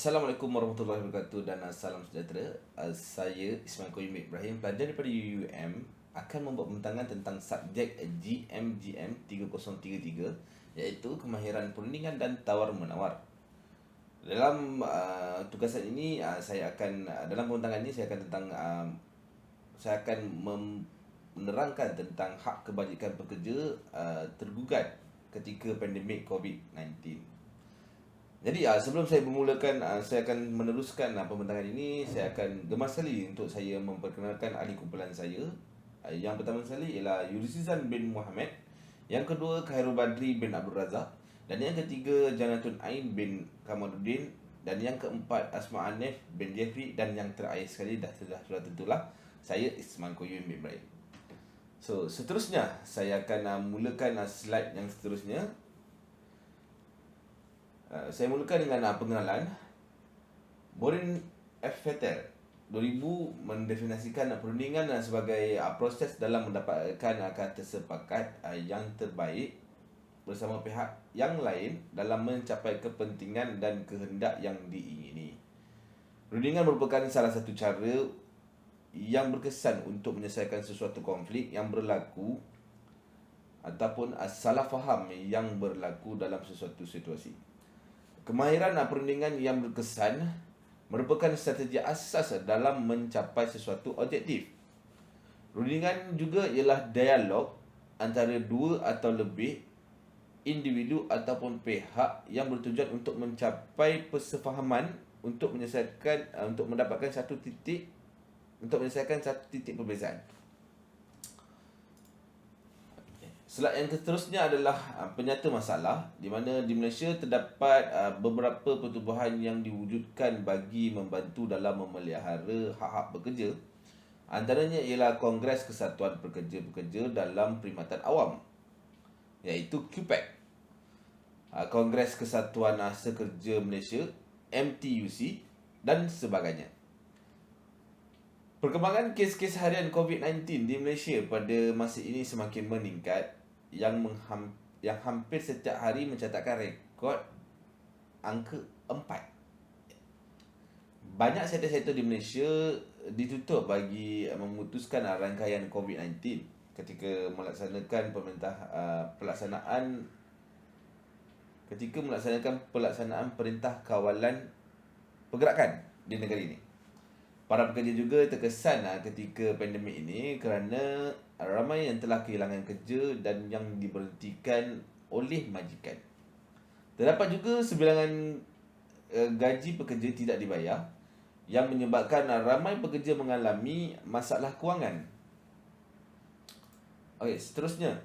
Assalamualaikum warahmatullahi wabarakatuh dan salam sejahtera. Saya Ismail Qayyum Ibrahim, pelajar daripada UUM, akan membuat pembentangan tentang subjek GMGM 3033, iaitu kemahiran perundingan dan tawar-menawar. Dalam tugasan ini dalam pembentangan ini saya akan menerangkan tentang hak kebajikan pekerja tergugat ketika pandemik COVID-19. Jadi sebelum saya bermulakan, saya akan meneruskan pembentangan ini. Saya akan gemas sekali untuk saya memperkenalkan ahli kumpulan saya. Yang pertama sekali ialah Yulizizan bin Muhammad. Yang kedua Khairul Badri bin Abdul Razak. Dan yang ketiga Janatun Ain bin Kamaluddin. Dan yang keempat Asma Anif bin Jeffrey. Dan yang terakhir sekali sudah tentulah saya Ismail Qayyum Ibrahim. So seterusnya saya akan mulakan slide yang seterusnya. Saya mulakan dengan pengenalan. Maureen F. Fetter 2000 mendefinisikan perundingan sebagai proses dalam mendapatkan kata sepakat yang terbaik bersama pihak yang lain dalam mencapai kepentingan dan kehendak yang diingini. Perundingan merupakan salah satu cara yang berkesan untuk menyelesaikan sesuatu konflik yang berlaku ataupun salah faham yang berlaku dalam sesuatu situasi. Kemahiran perundingan yang berkesan merupakan strategi asas dalam mencapai sesuatu objektif. Perundingan juga ialah dialog antara dua atau lebih individu ataupun pihak yang bertujuan untuk mencapai persefahaman untuk mendapatkan satu titik perbezaan. Slide yang seterusnya adalah penyata masalah, di mana di Malaysia terdapat beberapa pertubuhan yang diwujudkan bagi membantu dalam memelihara hak-hak pekerja. Antaranya ialah Kongres Kesatuan Pekerja-Pekerja dalam Perkhidmatan Awam, iaitu QPEC, Kongres Kesatuan Sekerja Malaysia MTUC dan sebagainya. Perkembangan kes-kes harian COVID-19 di Malaysia pada masa ini semakin meningkat, yang hampir setiap hari mencatatkan rekod angka 4. Banyak sektor-sektor di Malaysia ditutup bagi memutuskan rangkaian COVID-19 ketika melaksanakan pelaksanaan perintah kawalan pergerakan di negara ini. Para pekerja juga terkesan ketika pandemik ini kerana ramai yang telah kehilangan kerja dan yang diberhentikan oleh majikan. Terdapat juga sebilangan gaji pekerja tidak dibayar yang menyebabkan ramai pekerja mengalami masalah kewangan. Okey, seterusnya.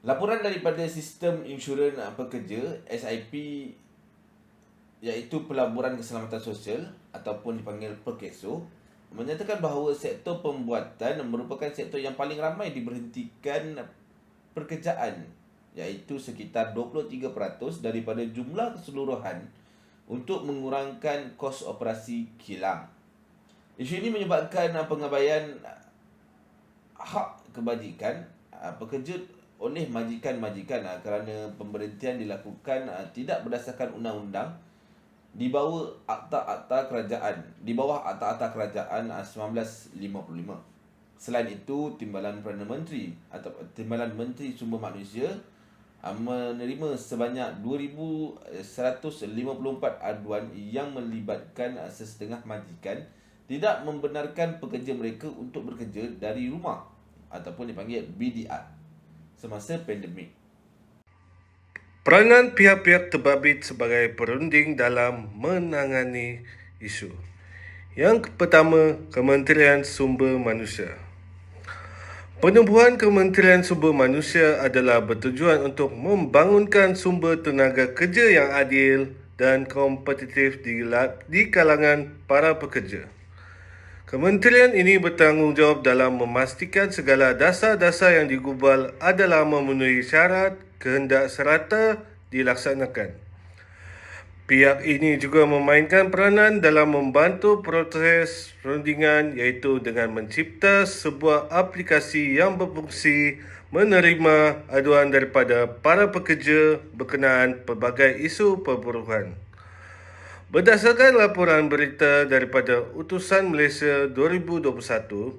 Laporan daripada Sistem Insurans Pekerja SIP, iaitu Pelaburan Keselamatan Sosial ataupun dipanggil PERKESO, menyatakan bahawa sektor pembuatan merupakan sektor yang paling ramai diberhentikan pekerjaan, iaitu sekitar 23% daripada jumlah keseluruhan untuk mengurangkan kos operasi kilang. Isu ini menyebabkan pengabaian hak kebajikan pekerja oleh majikan-majikan kerana pemberhentian dilakukan tidak berdasarkan undang-undang di bawah Akta-Akta Kerajaan 1955. Selain itu, Timbalan Perdana Menteri atau Timbalan Menteri Sumber Manusia menerima sebanyak 2,154 aduan yang melibatkan sesetengah majikan tidak membenarkan pekerja mereka untuk bekerja dari rumah ataupun dipanggil BDR semasa pandemik. Peranan pihak-pihak terbabit sebagai perunding dalam menangani isu. Yang pertama, Kementerian Sumber Manusia. Penubuhan Kementerian Sumber Manusia adalah bertujuan untuk membangunkan sumber tenaga kerja yang adil dan kompetitif di kalangan para pekerja. Kementerian ini bertanggungjawab dalam memastikan segala dasar-dasar yang digubal adalah memenuhi syarat kehendak serata dilaksanakan. Pihak ini juga memainkan peranan dalam membantu proses perundingan, iaitu dengan mencipta sebuah aplikasi yang berfungsi menerima aduan daripada para pekerja berkenaan pelbagai isu perburuhan. Berdasarkan laporan berita daripada Utusan Malaysia 2021,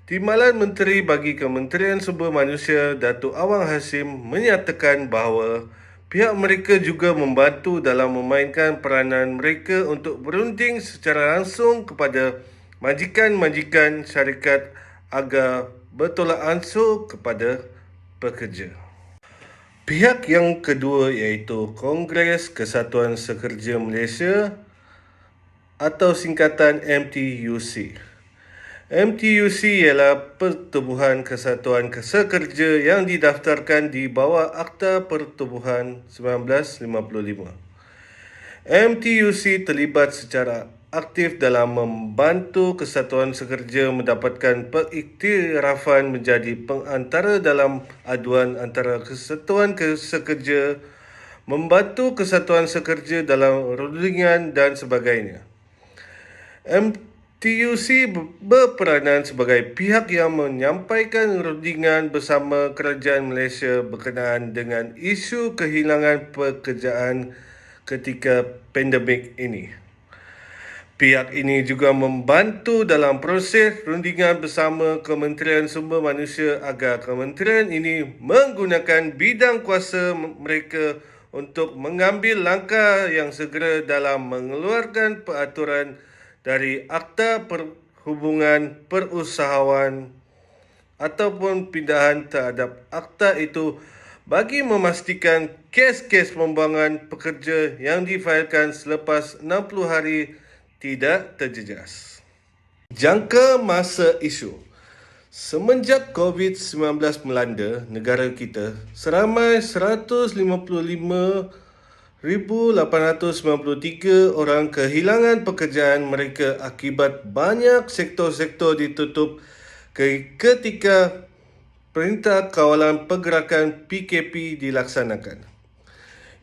Timbalan Menteri bagi Kementerian Sumber Manusia Datuk Awang Hasim menyatakan bahawa pihak mereka juga membantu dalam memainkan peranan mereka untuk berunding secara langsung kepada majikan-majikan syarikat agar bertolak ansur kepada pekerja. Pihak yang kedua iaitu Kongres Kesatuan Sekerja Malaysia atau singkatan MTUC. MTUC ialah Pertubuhan Kesatuan Sekerja yang didaftarkan di bawah Akta Pertubuhan 1955. MTUC terlibat secara aktif dalam membantu Kesatuan Sekerja mendapatkan pengiktirafan menjadi pengantara dalam aduan antara Kesatuan Sekerja, membantu Kesatuan Sekerja dalam rundingan dan sebagainya. MTUC berperanan sebagai pihak yang menyampaikan rundingan bersama kerajaan Malaysia berkenaan dengan isu kehilangan pekerjaan ketika pandemik ini. Pihak ini juga membantu dalam proses rundingan bersama Kementerian Sumber Manusia agar kementerian ini menggunakan bidang kuasa mereka untuk mengambil langkah yang segera dalam mengeluarkan peraturan dari Akta Perhubungan Perusahaan ataupun pindahan terhadap akta itu bagi memastikan kes-kes pembuangan pekerja yang difailkan selepas 60 hari tidak terjejas. Jangka masa isu. Semenjak COVID-19 melanda negara kita, seramai 155,893 orang kehilangan pekerjaan mereka akibat banyak sektor-sektor ditutup ketika Perintah Kawalan Pergerakan PKP dilaksanakan.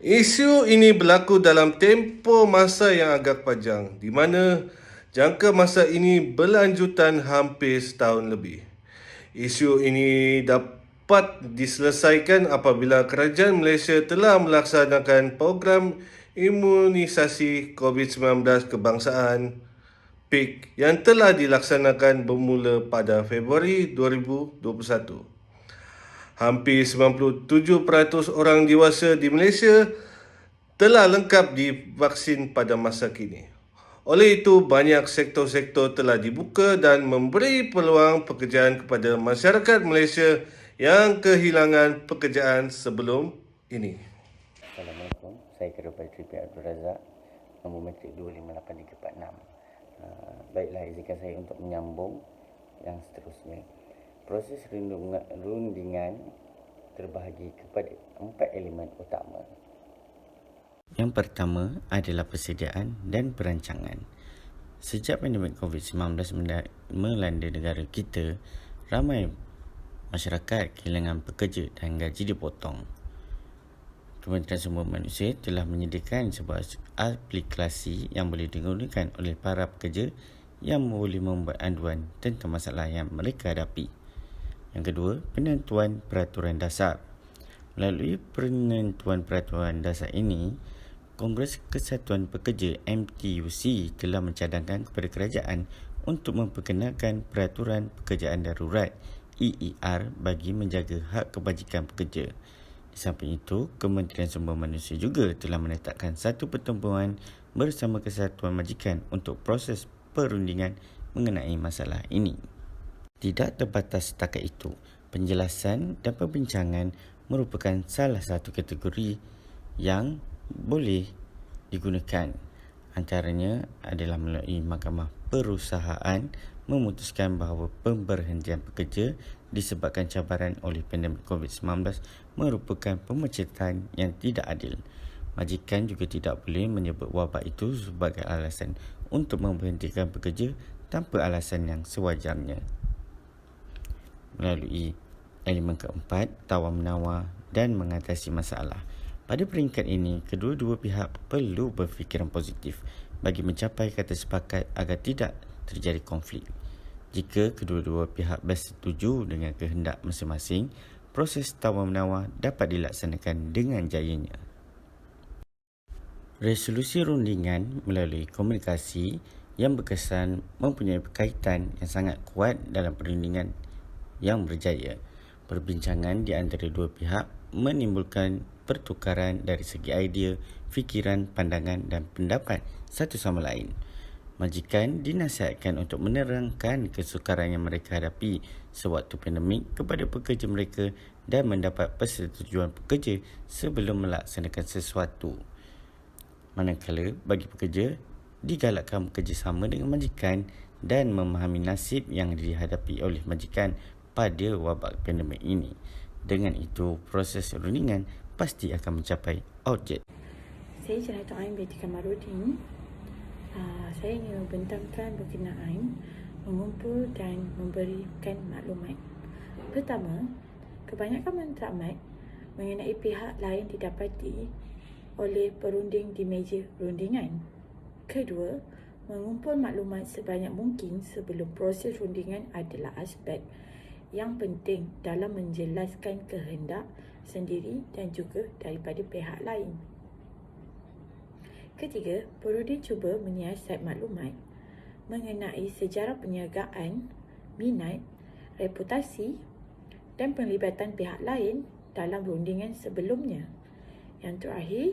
Isu ini berlaku dalam tempoh masa yang agak panjang, di mana jangka masa ini berlanjutan hampir setahun lebih. Isu ini dapat diselesaikan apabila kerajaan Malaysia telah melaksanakan program imunisasi COVID-19 kebangsaan PIK yang telah dilaksanakan bermula pada Februari 2021. Hampir 97% orang dewasa di Malaysia telah lengkap divaksin pada masa kini. Oleh itu, banyak sektor-sektor telah dibuka dan memberi peluang pekerjaan kepada masyarakat Malaysia yang kehilangan pekerjaan sebelum ini. Assalamualaikum, saya Ketua Padri P. Abdul Razak, nombor metrik 258346. Baiklah, izinkan saya untuk menyambung yang seterusnya. Proses rundingan terbahagi kepada 4 elemen utama. Yang pertama adalah persediaan dan perancangan. Sejak pandemik COVID-19 melanda negara kita, ramai masyarakat kehilangan pekerja dan gaji dipotong. Kementerian Sumber Manusia telah menyediakan sebuah aplikasi yang boleh digunakan oleh para pekerja yang boleh membuat aduan tentang masalah yang mereka hadapi. Yang kedua, penentuan peraturan dasar. Melalui penentuan peraturan dasar ini, Kongres Kesatuan Pekerja MTUC telah mencadangkan kepada kerajaan untuk memperkenalkan peraturan pekerjaan darurat EER bagi menjaga hak kebajikan pekerja. Di samping itu, Kementerian Sumber Manusia juga telah menetapkan satu pertemuan bersama Kesatuan Majikan untuk proses perundingan mengenai masalah ini. Tidak terbatas setakat itu, penjelasan dan perbincangan merupakan salah satu kategori yang boleh digunakan. Antaranya adalah melalui Mahkamah Perusahaan memutuskan bahawa pemberhentian pekerja disebabkan cabaran oleh pandemik COVID-19 merupakan pemecatan yang tidak adil. Majikan juga tidak boleh menyebut wabak itu sebagai alasan untuk memberhentikan pekerja tanpa alasan yang sewajarnya. Melalui elemen keempat, tawar-menawar dan mengatasi masalah. Pada peringkat ini, kedua-dua pihak perlu berfikiran positif bagi mencapai kata sepakat agar tidak terjadi konflik. Jika kedua-dua pihak bersetuju dengan kehendak masing-masing, proses tawar-menawar dapat dilaksanakan dengan jayanya. Resolusi rundingan melalui komunikasi yang berkesan mempunyai kaitan yang sangat kuat dalam perundingan yang berjaya. Perbincangan di antara dua pihak menimbulkan pertukaran dari segi idea, fikiran, pandangan dan pendapat satu sama lain. Majikan dinasihatkan untuk menerangkan kesukaran yang mereka hadapi sewaktu pandemik kepada pekerja mereka dan mendapat persetujuan pekerja sebelum melaksanakan sesuatu. Manakala bagi pekerja, digalakkan bekerjasama dengan majikan dan memahami nasib yang dihadapi oleh majikan pada wabak pandemik ini. Dengan itu, proses rundingan pasti akan mencapai objek. Saya Jenayah Ain binti Kamarudin. Saya ingin membentangkan berkenaan mengumpul dan memberikan maklumat. Pertama, kebanyakan matlamat mengenai pihak lain didapati oleh perunding di meja rundingan. Kedua, mengumpul maklumat sebanyak mungkin sebelum proses rundingan adalah aspek yang penting dalam menjelaskan kehendak sendiri dan juga daripada pihak lain. Ketiga, perunding cuba menyiasat maklumat mengenai sejarah perniagaan, minat, reputasi dan penglibatan pihak lain dalam rundingan sebelumnya. Yang terakhir,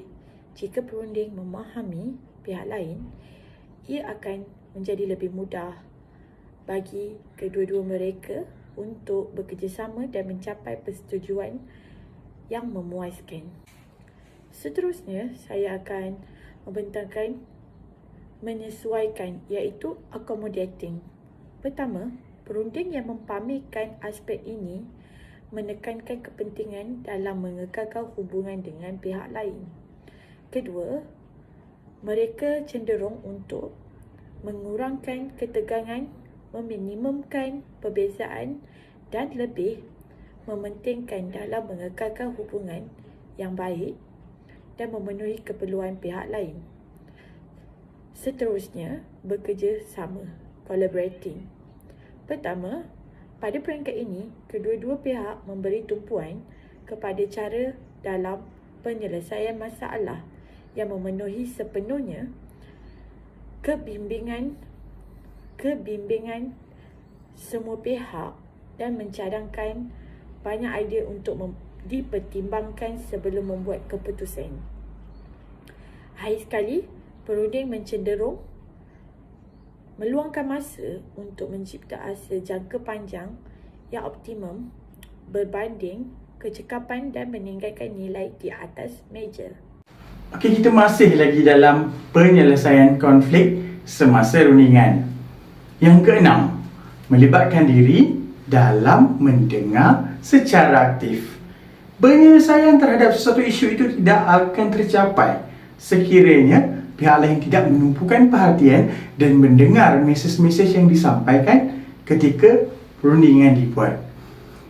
jika perunding memahami pihak lain, ia akan menjadi lebih mudah bagi kedua-dua mereka untuk bekerjasama dan mencapai persetujuan yang memuaskan. Seterusnya, saya akan membentangkan menyesuaikan, iaitu accommodating. Pertama, perunding yang mempamerkan aspek ini menekankan kepentingan dalam mengekalkan hubungan dengan pihak lain. Kedua, mereka cenderung untuk mengurangkan ketegangan, meminimumkan perbezaan dan lebih mementingkan dalam mengekalkan hubungan yang baik dan memenuhi keperluan pihak lain. Seterusnya, bekerja sama, collaborating. Pertama, pada peringkat ini, kedua-dua pihak memberi tumpuan kepada cara dalam penyelesaian masalah yang memenuhi sepenuhnya kebimbangan semua pihak dan mencadangkan banyak idea untuk dipertimbangkan sebelum membuat keputusan. Akhir sekali, perunding mencenderung meluangkan masa untuk mencipta asa jangka panjang yang optimum berbanding kecekapan dan meninggalkan nilai di atas meja. Okey, kita masih lagi dalam penyelesaian konflik semasa rundingan. Yang keenam, melibatkan diri dalam mendengar secara aktif. Penyelesaian terhadap sesuatu isu itu tidak akan tercapai sekiranya pihak lain tidak menumpukan perhatian dan mendengar mesej-mesej yang disampaikan ketika rundingan dibuat.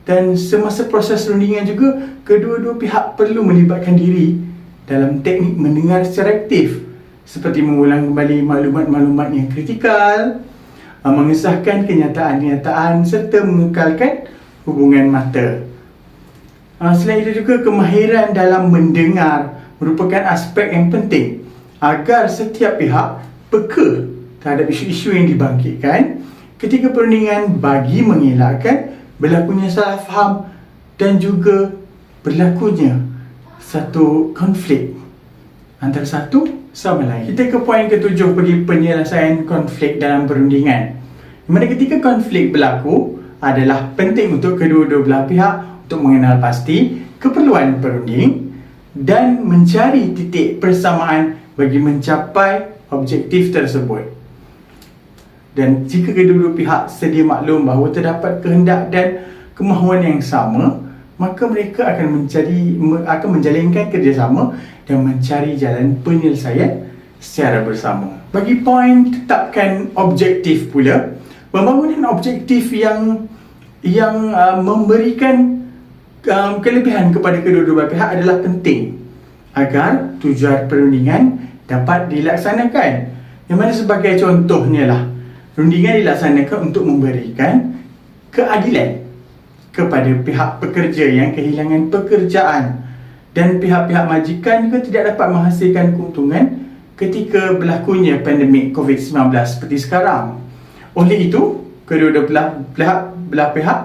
Dan semasa proses rundingan juga, kedua-dua pihak perlu melibatkan diri dalam teknik mendengar secara aktif, seperti mengulang kembali maklumat-maklumat yang kritikal, mengesahkan kenyataan-kenyataan serta mengekalkan hubungan mata. Selain itu juga, kemahiran dalam mendengar merupakan aspek yang penting agar setiap pihak peka terhadap isu-isu yang dibangkitkan ketika perundingan bagi mengelakkan berlakunya salah faham dan juga berlakunya satu konflik antara satu sama lain. Kita ke poin ketujuh bagi penyelesaian konflik dalam perundingan. Di mana ketika konflik berlaku adalah penting untuk kedua-dua belah pihak untuk mengenal pasti keperluan perunding dan mencari titik persamaan bagi mencapai objektif tersebut. Dan jika kedua-dua pihak sedia maklum bahawa terdapat kehendak dan kemahuan yang sama, maka mereka akan menjalinkan kerjasama dan mencari jalan penyelesaian secara bersama. Bagi poin tetapkan objektif pula, pembangunan objektif yang memberikan kelebihan kepada kedua-dua pihak adalah penting agar tujuan perundingan dapat dilaksanakan. Yang mana sebagai contohnya lah, rundingan dilaksanakan untuk memberikan keadilan kepada pihak pekerja yang kehilangan pekerjaan dan pihak-pihak majikan juga tidak dapat menghasilkan keuntungan ketika berlakunya pandemik COVID-19 seperti sekarang. Oleh itu, kedua-dua belah pihak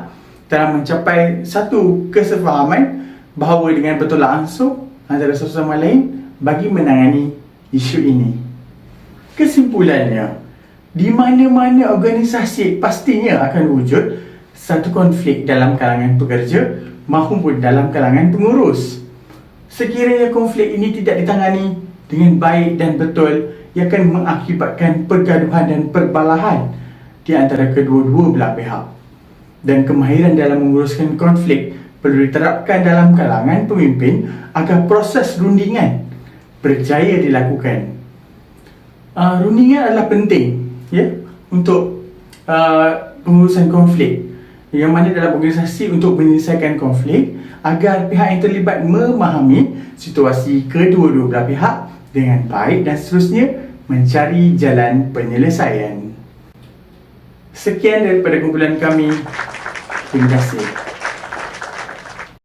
telah mencapai satu kesefahaman bahawa dengan bertolak ansur antara satu sama lain bagi menangani isu ini. Kesimpulannya, di mana-mana organisasi pastinya akan wujud satu konflik dalam kalangan pekerja maupun dalam kalangan pengurus. Sekiranya konflik ini tidak ditangani dengan baik dan betul, ia akan mengakibatkan pergaduhan dan perbalahan di antara kedua-dua belah pihak. Dan kemahiran dalam menguruskan konflik perlu diterapkan dalam kalangan pemimpin agar proses rundingan berjaya dilakukan. Rundingan adalah penting untuk pengurusan konflik, yang mana dalam organisasi untuk menyelesaikan konflik agar pihak yang terlibat memahami situasi kedua-dua belah pihak dengan baik dan seterusnya mencari jalan penyelesaian. Sekian daripada kumpulan kami. Terima kasih.